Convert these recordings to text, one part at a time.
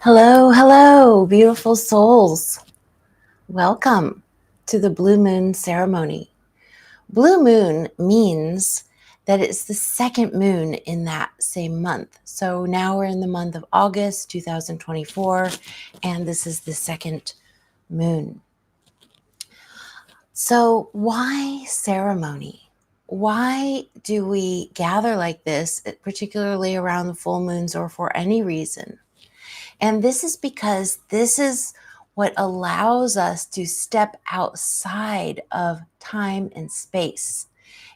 Hello, hello, beautiful souls. Welcome to the Blue Moon ceremony. Blue moon means that it's the second moon in that same month. So now we're in the month of August 2024, and this is the second moon. So, why ceremony? Why do we gather like this, particularly around the full moons or for any reason? And this is because this is what allows us to step outside of time and space.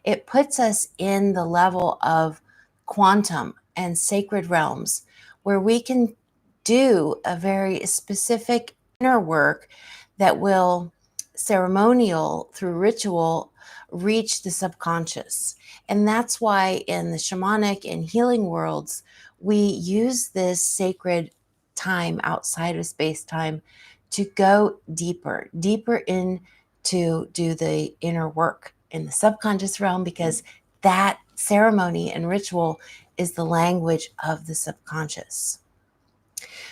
It puts us in the level of quantum and sacred realms where we can do a very specific inner work that will ceremonial through ritual reach the subconscious. And that's why in the shamanic and healing worlds, we use this sacred time outside of space-time to go deeper in to do the inner work in the subconscious realm, because that ceremony and ritual is the language of the subconscious.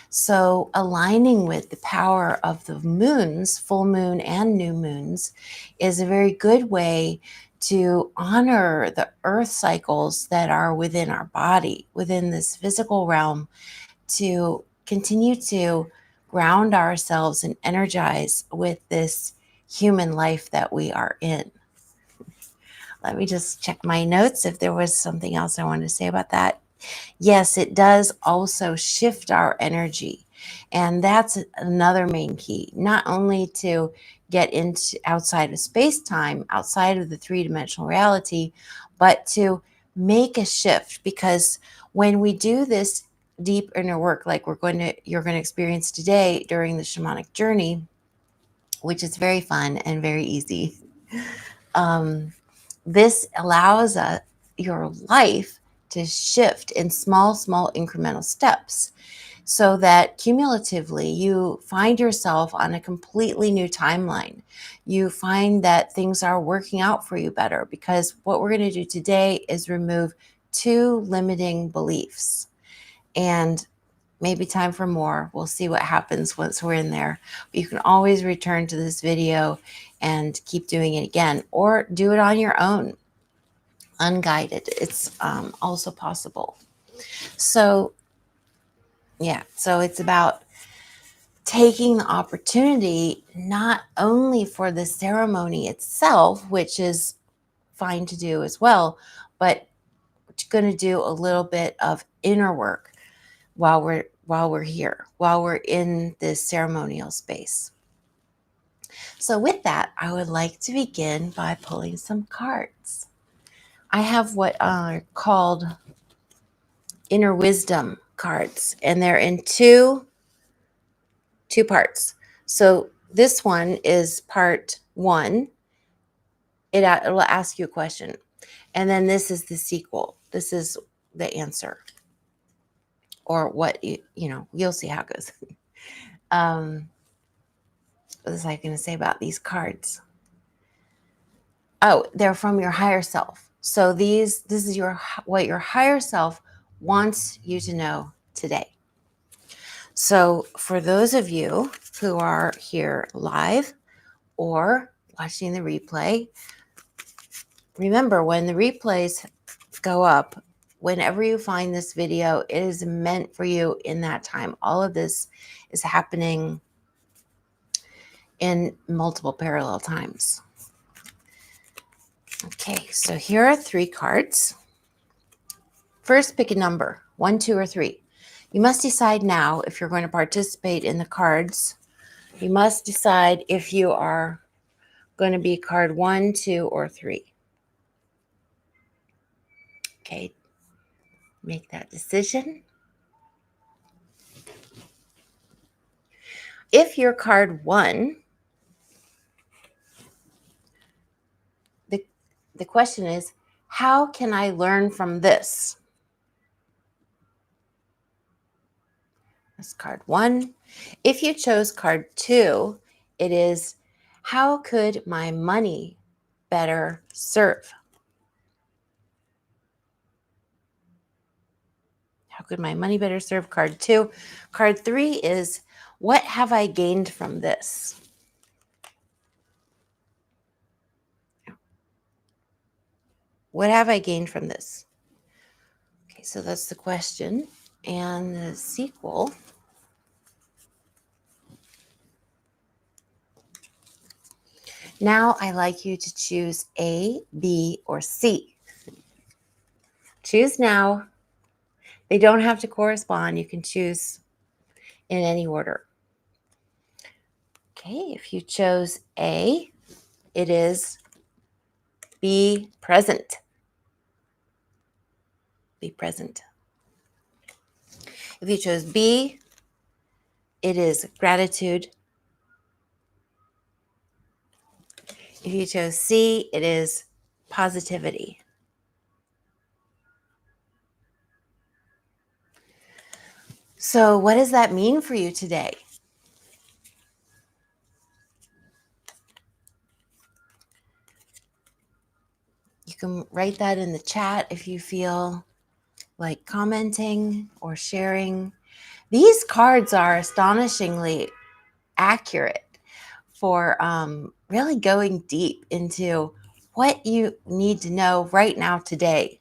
So aligning with the power of the moons, full moon and new moons, is a very good way to honor the earth cycles that are within our body, within this physical realm, to continue to ground ourselves and energize with this human life that we are in. Let me just check my notes if there was something else I wanted to say about that. Yes, it does also shift our energy. And that's another main key, not only to get into outside of space-time, outside of the three-dimensional reality, but to make a shift. Because when we do this deep inner work, like you're going to experience today during the shamanic journey, which is very fun and very easy, this allows your life to shift in small incremental steps, so that cumulatively you find yourself on a completely new timeline. You find that things are working out for you better, because what we're going to do today is remove 2 limiting beliefs. And maybe time for more. We'll see what happens once we're in there. But you can always return to this video and keep doing it again, or do it on your own, unguided. It's also possible. So yeah, so it's about taking the opportunity not only for the ceremony itself, which is fine to do as well, but we're going to do a little bit of inner work while we're here, while we're in this ceremonial space. So with that, I would like to begin by pulling some cards. I have what are called inner wisdom cards, and they're in two parts. So this one is part 1. It'll ask you a question, and then this is the sequel. This is the answer, or what you'll see how it goes. What was I going to say about these cards? Oh, they're from your higher self. So this is what your higher self wants you to know today. So for those of you who are here live or watching the replay, remember, when the replays go up, whenever you find this video, it is meant for you in that time. All of this is happening in multiple parallel times. Okay, so here are 3 cards. First, pick a number, 1, 2, or 3. You must decide now if you're going to participate in the cards. You must decide if you are going to be card 1, 2, or 3. Okay, make that decision. If you're card 1, the question is, how can I learn from this? That's card 1. If you chose card 2, it is, how could my money better serve? how could my money better serve? Card 2. Card 3 is, what have I gained from this? What have I gained from this? Okay, so that's the question. And the sequel. Now I like you to choose A, B, or C. Choose now. They don't have to correspond. You can choose in any order. Okay, if you chose A, it is be present. Be present. If you chose B, it is gratitude. If you chose C, it is positivity. So, what does that mean for you today? You can write that in the chat if you feel like commenting or sharing. These cards are astonishingly accurate for really going deep into what you need to know right now today.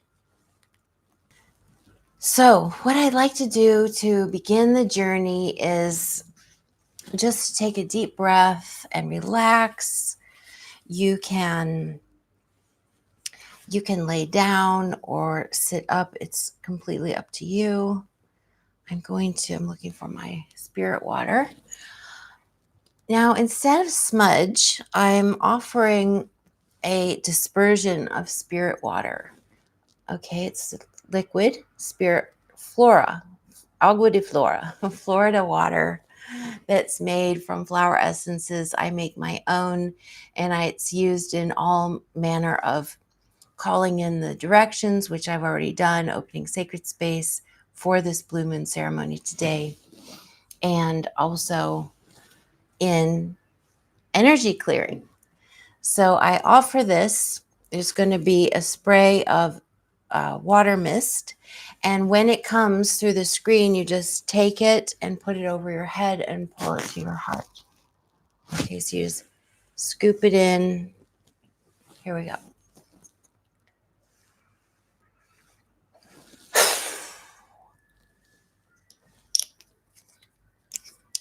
So, what I'd like to do to begin the journey is just take a deep breath and relax. You can lay down or sit up. It's completely up to you. I'm looking for my spirit water. Now, instead of smudge, I'm offering a dispersion of spirit water. Okay, it's liquid spirit flora, agua de flora, Florida water that's made from flower essences. I make my own, and it's used in all manner of calling in the directions, which I've already done, opening sacred space for this blue moon ceremony today, and also in energy clearing. So I offer this. There's going to be a spray of water mist. And when it comes through the screen, you just take it and put it over your head and pull it to your heart. Okay, so you just scoop it in. Here we go.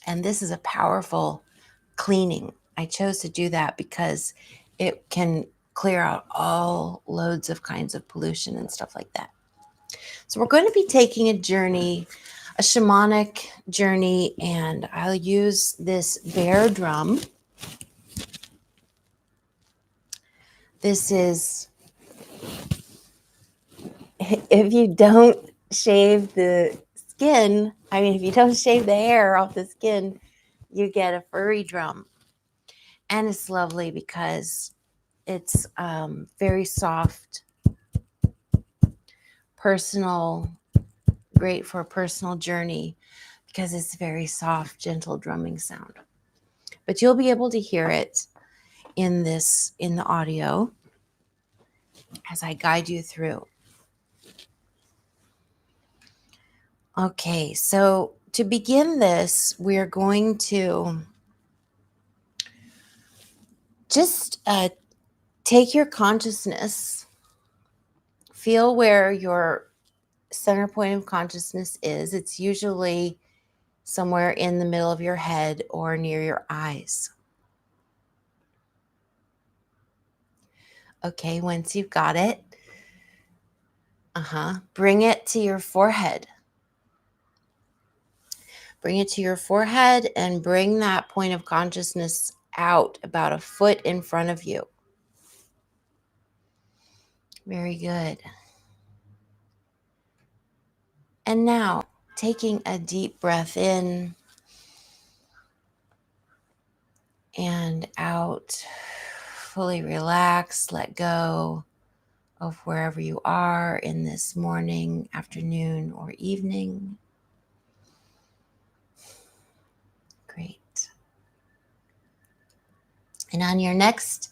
And this is a powerful cleaning. I chose to do that because it can clear out all loads of kinds of pollution and stuff like that. So we're going to be taking a journey, a shamanic journey, and I'll use this bear drum. This is, if you don't shave the skin, if you don't shave the hair off the skin, you get a furry drum. And it's lovely because it's very soft, personal, great for a personal journey because it's very soft, gentle drumming sound. But you'll be able to hear it in the audio as I guide you through. Okay, so to begin this, we're going to just take your consciousness, feel where your center point of consciousness is. It's usually somewhere in the middle of your head or near your eyes. Okay, once you've got it, bring it to your forehead. Bring it to your forehead and bring that point of consciousness out about a foot in front of you. Very good. And now, taking a deep breath in and out, fully relax, let go of wherever you are in this morning, afternoon, or evening. Great. And on your next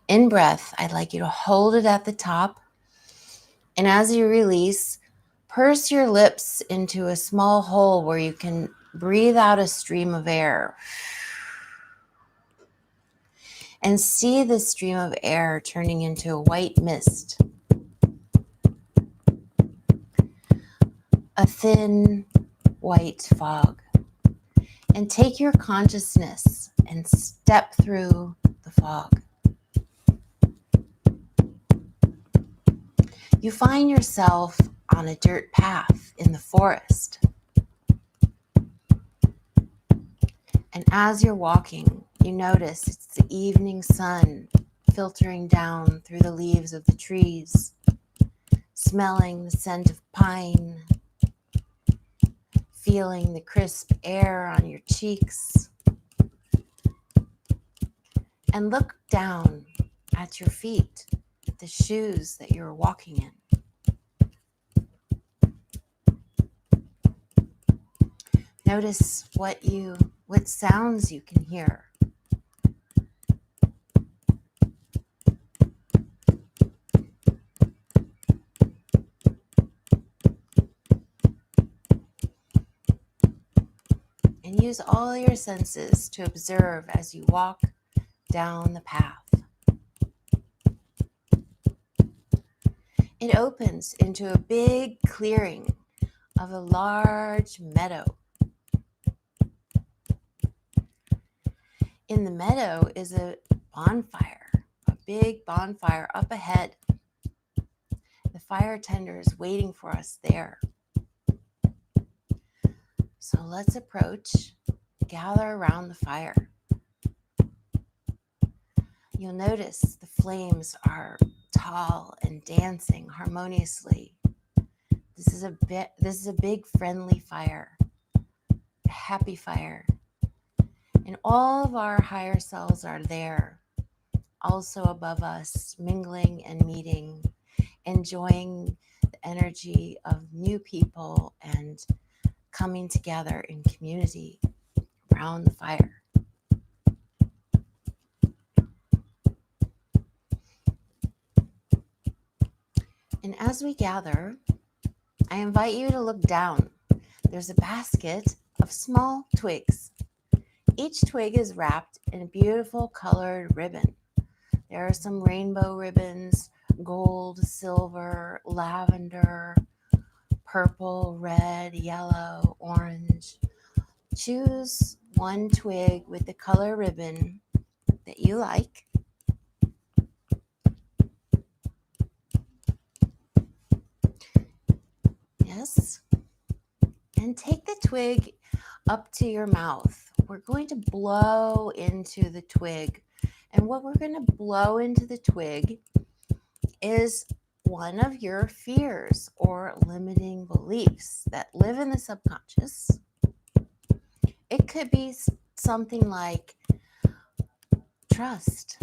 in-breath, I'd like you to hold it at the top. And as you release, Purse your lips into a small hole where you can breathe out a stream of air. And see the stream of air turning into a white mist. A thin white fog. And take your consciousness and step through the fog. You find yourself on a dirt path in the forest. And as you're walking, you notice it's the evening sun filtering down through the leaves of the trees, smelling the scent of pine, feeling the crisp air on your cheeks. And look down at your feet, at the shoes that you're walking in. Notice what sounds you can hear. And use all your senses to observe as you walk down the path. It opens into a big clearing of a large meadow. In the meadow is a bonfire, a big bonfire up ahead. The fire tender is waiting for us there. So let's approach, gather around the fire. You'll notice the flames are tall and dancing harmoniously. This is a big friendly fire, a happy fire. And all of our higher selves are there, also above us, mingling and meeting, enjoying the energy of new people and coming together in community around the fire. And as we gather, I invite you to look down. There's a basket of small twigs. Each twig is wrapped in a beautiful colored ribbon. There are some rainbow ribbons, gold, silver, lavender, purple, red, yellow, orange. Choose one twig with the color ribbon that you like. Yes. And take the twig up to your mouth. We're going to blow into the twig. And what we're going to blow into the twig is one of your fears or limiting beliefs that live in the subconscious. It could be something like trust.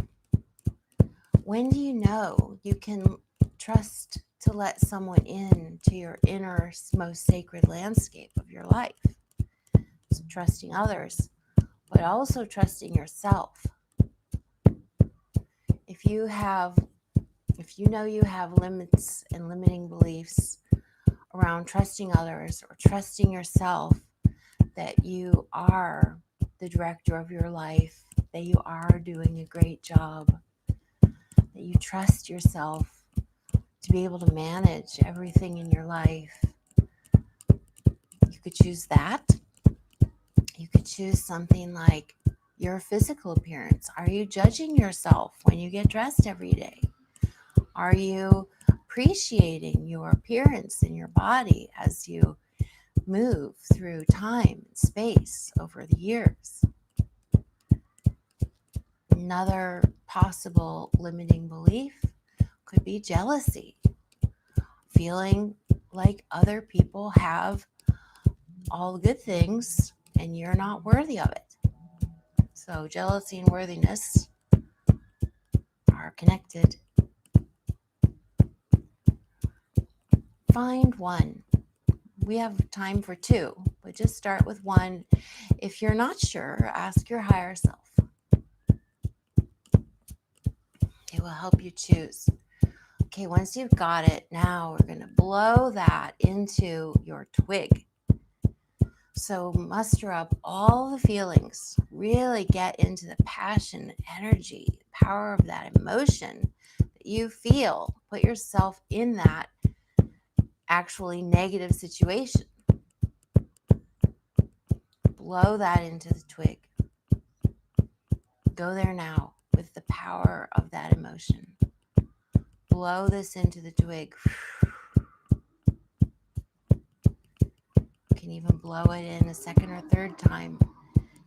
When do you know you can trust to let someone into your inner, most sacred landscape of your life? So trusting others, but also trusting yourself. If you know you have limits and limiting beliefs around trusting others or trusting yourself, that you are the director of your life, that you are doing a great job, that you trust yourself to be able to manage everything in your life, you could choose that. You could choose something like your physical appearance. Are you judging yourself when you get dressed every day? Are you appreciating your appearance in your body as you move through time and space over the years? Another possible limiting belief could be jealousy. Feeling like other people have all the good things and you're not worthy of it. So jealousy and worthiness are connected. Find one. We have time for two, but just start with one. If you're not sure, ask your higher self. It will help you choose. Okay, once you've got it, now we're going to blow that into your twig. So muster up all the feelings, really get into the passion, energy, power of that emotion that you feel. Put yourself in that actually negative situation. Blow that into the twig. Go there now with the power of that emotion. Blow this into the twig. You can even blow it in a second or third time.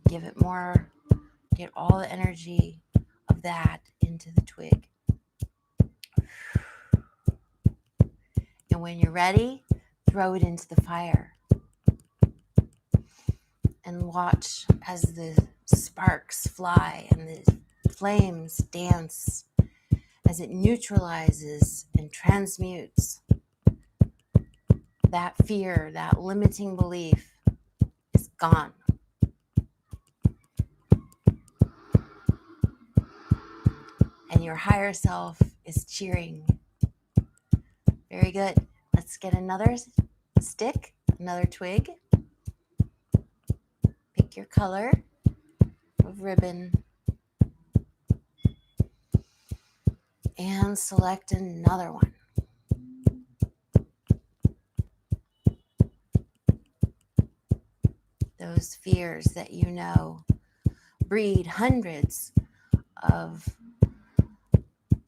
Give it more. Get all the energy of that into the twig. And when you're ready, throw it into the fire. And watch as the sparks fly and the flames dance as it neutralizes and transmutes that fear, that limiting belief is gone. And your higher self is cheering. Very good. Let's get another stick, another twig. Pick your color of ribbon. And select another one. Those fears that you know breed hundreds of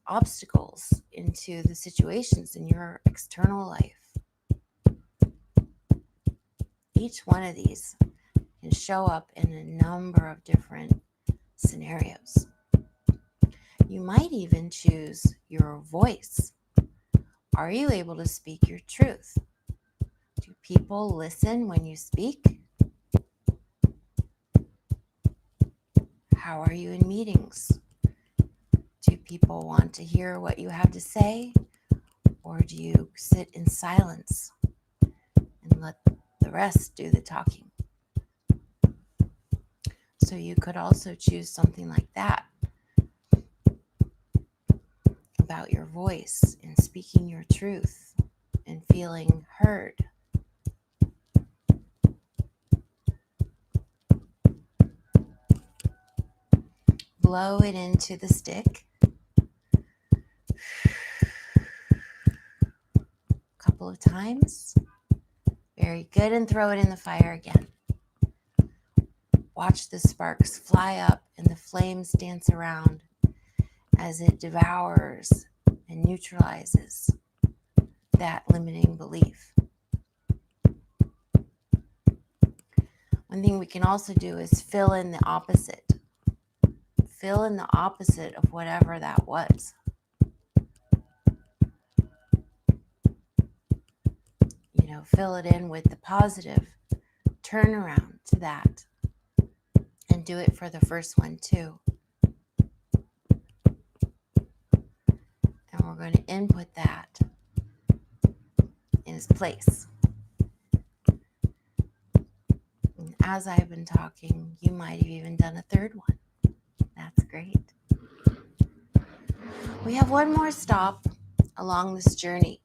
obstacles into the situations in your external life. Each one of these can show up in a number of different scenarios. You might even choose your voice. Are you able to speak your truth? Do people listen when you speak? How are you in meetings? Do people want to hear what you have to say? Or do you sit in silence and let the rest do the talking? So you could also choose something like that about your voice and speaking your truth and feeling heard. Blow it into the stick. A couple of times. Very good. And throw it in the fire again. Watch the sparks fly up and the flames dance around as it devours and neutralizes that limiting belief. One thing we can also do is fill in the opposite. Fill in the opposite of whatever that was. Fill it in with the positive. Turn around to that. And do it for the first one too. And we're going to input that in its place. And as I've been talking, you might have even done a third one. That's great. We have one more stop along this journey.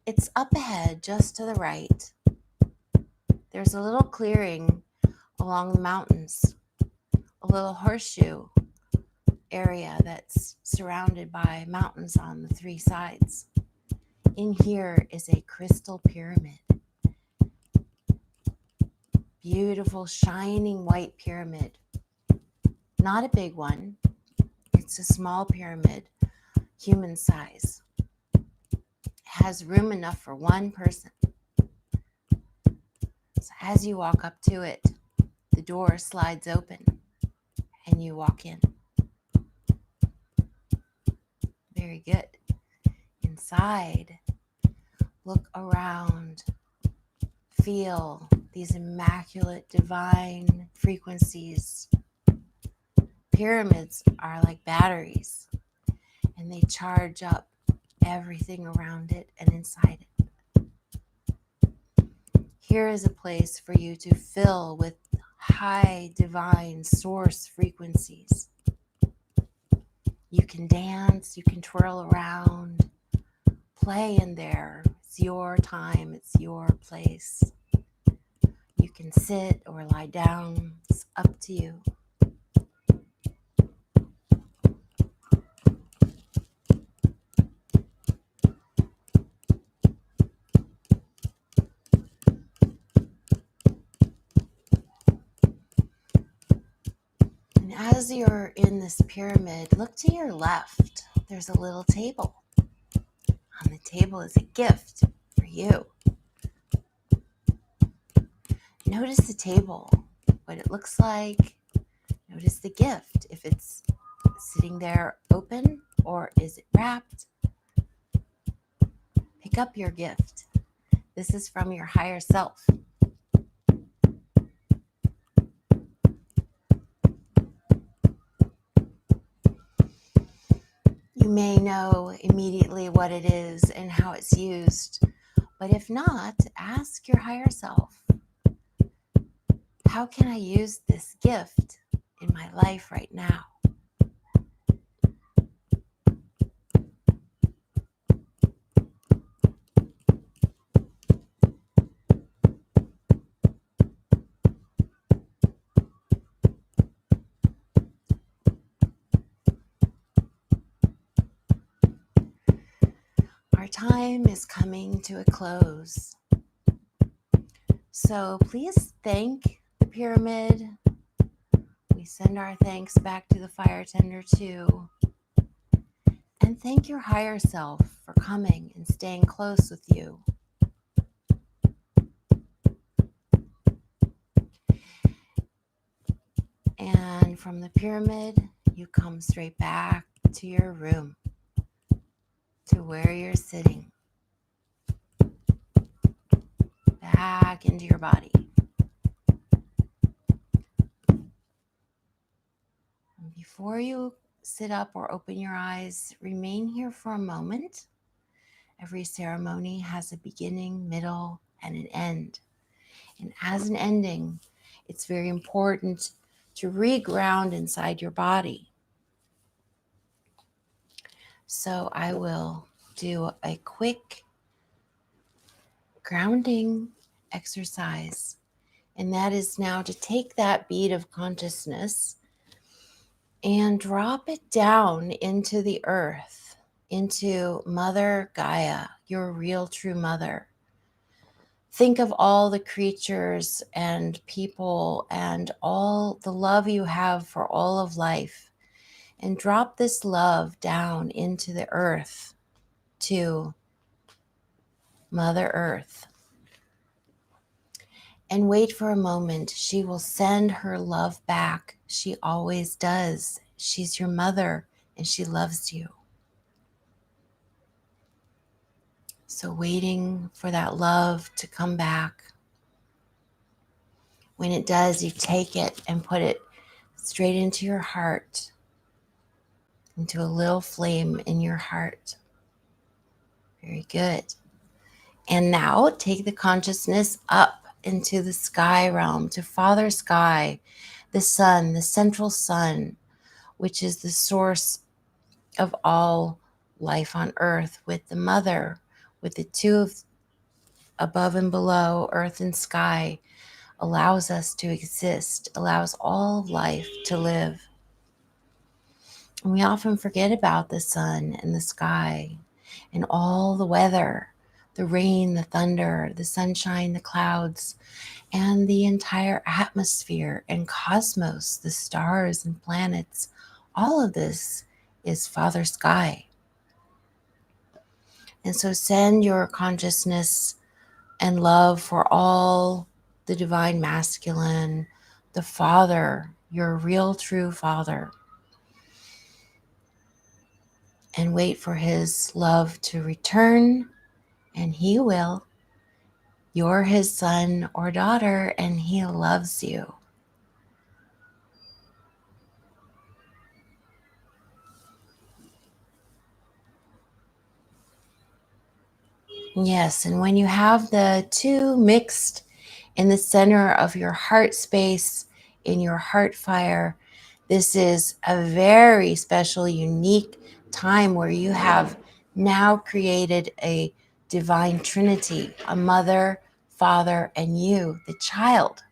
It's up ahead, just to the right. There's a little clearing along the mountains, a little horseshoe area that's surrounded by mountains on the three sides. In here is a crystal pyramid. Beautiful, shining white pyramid. Not a big one. It's a small pyramid, human size. It has room enough for one person. So as you walk up to it, the door slides open and you walk in. Very good. Inside, look around, feel these immaculate divine frequencies. Pyramids are like batteries, and they charge up everything around it and inside it. Here is a place for you to fill with high divine source frequencies. You can dance, you can twirl around, play in there. It's your time, it's your place. You can sit or lie down, it's up to you. And as you're in this pyramid, look to your left. There's a little table. On the table is a gift for you. Notice the table, what it looks like. Notice the gift, if it's sitting there open or is it wrapped. Pick up your gift. This is from your higher self. You may know immediately what it is and how it's used, but if not, ask your higher self, how can I use this gift in my life right now? Our time is coming to a close. So please thank the pyramid. We send our thanks back to the fire tender too. And thank your higher self for coming and staying close with you. And from the pyramid, you come straight back to your room, to where you're sitting, back into your body. And before you sit up or open your eyes, remain here for a moment. Every ceremony has a beginning, middle, and an end. And as an ending, it's very important to reground inside your body. So I will do a quick grounding exercise. And that is now to take that bead of consciousness and drop it down into the earth, into Mother Gaia, your real true mother. Think of all the creatures and people and all the love you have for all of life, and drop this love down into the earth to Mother Earth. And wait for a moment. She will send her love back. She always does. She's your mother and she loves you. So waiting for that love to come back. When it does, you take it and put it straight into your heart, into a little flame in your heart. Very good. And now take the consciousness up into the sky realm, to Father Sky, the sun, the central sun, which is the source of all life on earth, with the mother, with the two of above and below, earth and sky, allows us to exist, allows all of life to live. And we often forget about the sun and the sky and all the weather, the rain, the thunder, the sunshine, the clouds, and the entire atmosphere and cosmos, the stars and planets. All of this is Father Sky. And so send your consciousness and love for all the divine masculine, the Father, your real true Father. And wait for his love to return, and he will. You're his son or daughter, and he loves you. Yes, and when you have the two mixed in the center of your heart space, in your heart fire, This is a very special, unique time where you have now created a divine trinity, a mother, father, and you, the child.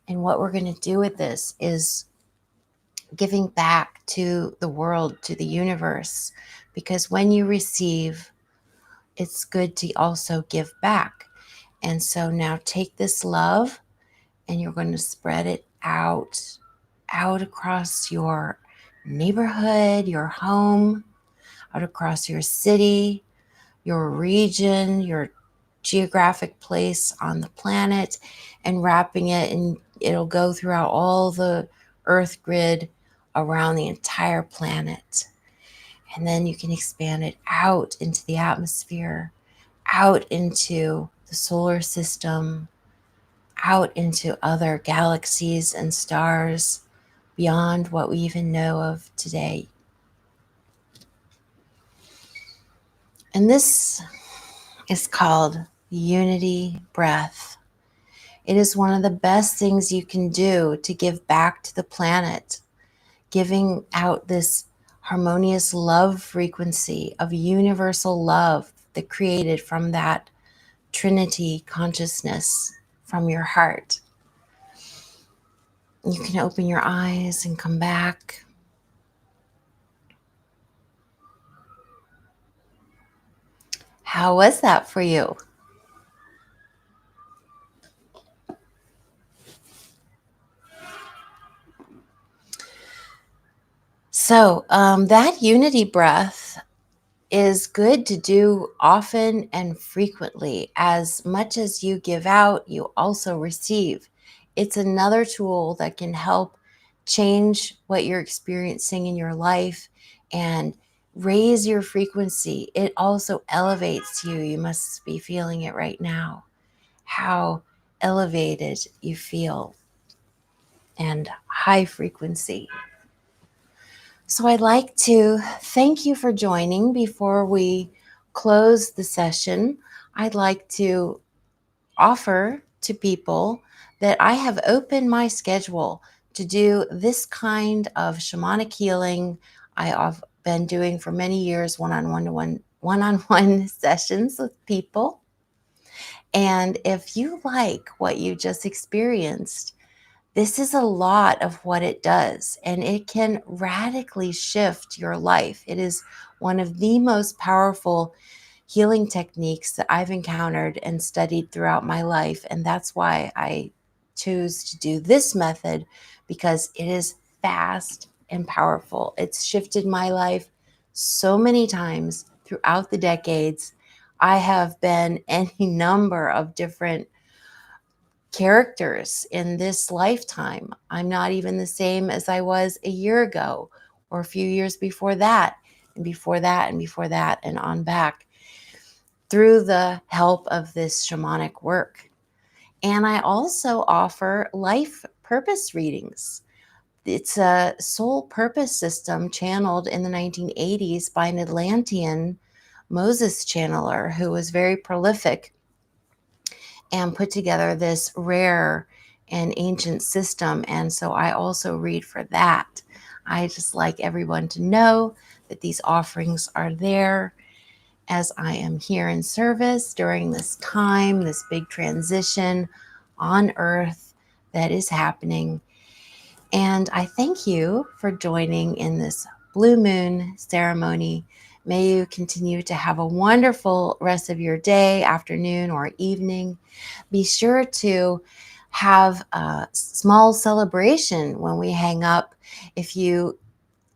And what we're going to do with this is giving back to the world, to the universe, because when you receive, it's good to also give back. And so now take this love and you're going to spread it out across your neighborhood, your home, out across your city, your region, your geographic place on the planet, and wrapping it, and it'll go throughout all the earth grid around the entire planet. And then you can expand it out into the atmosphere, out into the solar system, out into other galaxies and stars beyond what we even know of today. And this is called unity breath. It is one of the best things you can do to give back to the planet, giving out this harmonious love frequency of universal love that created from that Trinity consciousness from your heart. You can open your eyes and come back. How was that for you? So that unity breath is good to do often and frequently. As much as you give out, you also receive. It's another tool that can help change what you're experiencing in your life and raise your frequency. It also elevates you. You must be feeling it right now, how elevated you feel and high frequency. So I'd like to thank you for joining. Before we close the session, I'd like to offer to people that I have opened my schedule to do this kind of shamanic healing. I've been doing for many years one-on-one sessions with people. And if you like what you just experienced, this is a lot of what it does, and it can radically shift your life. It is one of the most powerful healing techniques that I've encountered and studied throughout my life. And that's why I choose to do this method, because it is fast and powerful. It's shifted my life so many times throughout the decades. I have been any number of different characters in this lifetime. I'm not even the same as I was a year ago or a few years before that, and before that, and before that, and on back, through the help of this shamanic work. And I also offer life purpose readings. It's a soul purpose system channeled in the 1980s by an Atlantean Moses channeler who was very prolific and put together this rare and ancient system. And so I also read for that. I just like everyone to know that these offerings are there as I am here in service during this time, this big transition on earth that is happening. And I thank you for joining in this blue moon ceremony. May you continue to have a wonderful rest of your day, afternoon, or evening. Be sure to have a small celebration when we hang up. If you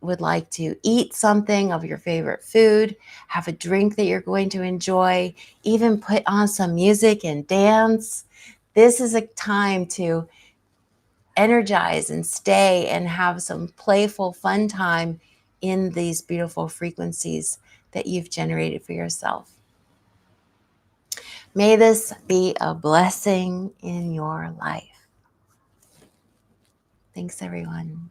would like to eat something of your favorite food, have a drink that you're going to enjoy, even put on some music and dance, this is a time to energize and stay and have some playful, fun time in these beautiful frequencies that you've generated for yourself. May this be a blessing in your life. Thanks, everyone.